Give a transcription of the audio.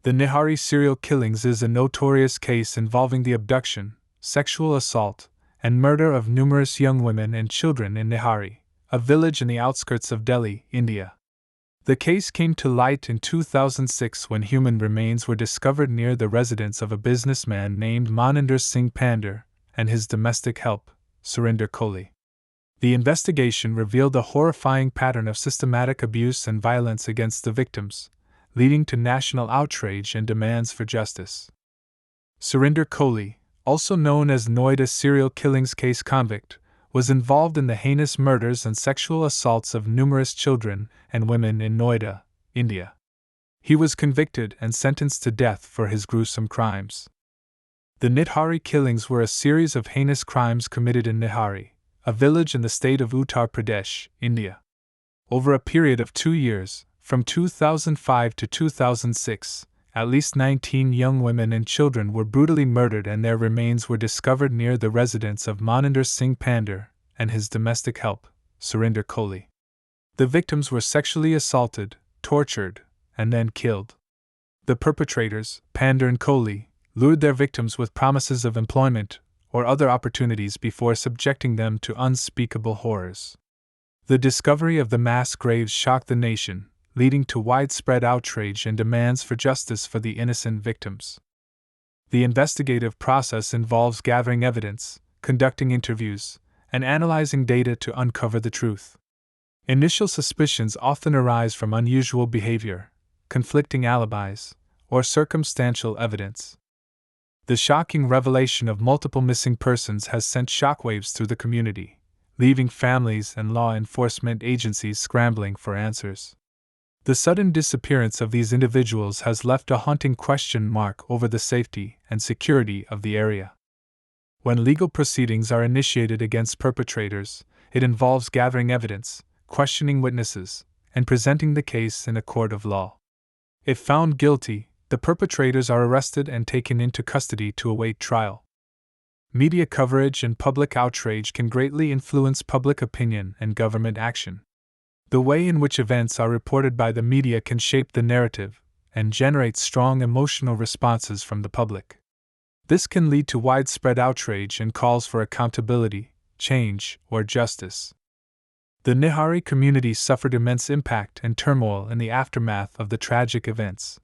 The Nithari Serial Killings is a notorious case involving the abduction, sexual assault, and murder of numerous young women and children in Nithari, a village in the outskirts of Delhi, India. The case came to light in 2006 when human remains were discovered near the residence of a businessman named Moninder Singh Pandher and his domestic help, Surinder Koli. The investigation revealed a horrifying pattern of systematic abuse and violence against the victims, leading to national outrage and demands for justice. Surinder Koli, also known as Nithari Serial Killings case convict, was involved in the heinous murders and sexual assaults of numerous children and women in Noida, India. He was convicted and sentenced to death for his gruesome crimes. The Nithari killings were a series of heinous crimes committed in Nithari, a village in the state of Uttar Pradesh, India. Over a period of 2 years, from 2005 to 2006, at least 19 young women and children were brutally murdered and their remains were discovered near the residence of Moninder Singh Pandher and his domestic help, Surinder Koli. The victims were sexually assaulted, tortured, and then killed. The perpetrators, Pandher and Koli, lured their victims with promises of employment or other opportunities before subjecting them to unspeakable horrors. The discovery of the mass graves shocked the nation, leading to widespread outrage and demands for justice for the innocent victims. The investigative process involves gathering evidence, conducting interviews, and analyzing data to uncover the truth. Initial suspicions often arise from unusual behavior, conflicting alibis, or circumstantial evidence. The shocking revelation of multiple missing persons has sent shockwaves through the community, leaving families and law enforcement agencies scrambling for answers. The sudden disappearance of these individuals has left a haunting question mark over the safety and security of the area. When legal proceedings are initiated against perpetrators, it involves gathering evidence, questioning witnesses, and presenting the case in a court of law. If found guilty, the perpetrators are arrested and taken into custody to await trial. Media coverage and public outrage can greatly influence public opinion and government action. The way in which events are reported by the media can shape the narrative and generate strong emotional responses from the public. This can lead to widespread outrage and calls for accountability, change, or justice. The Nithari community suffered immense impact and turmoil in the aftermath of the tragic events.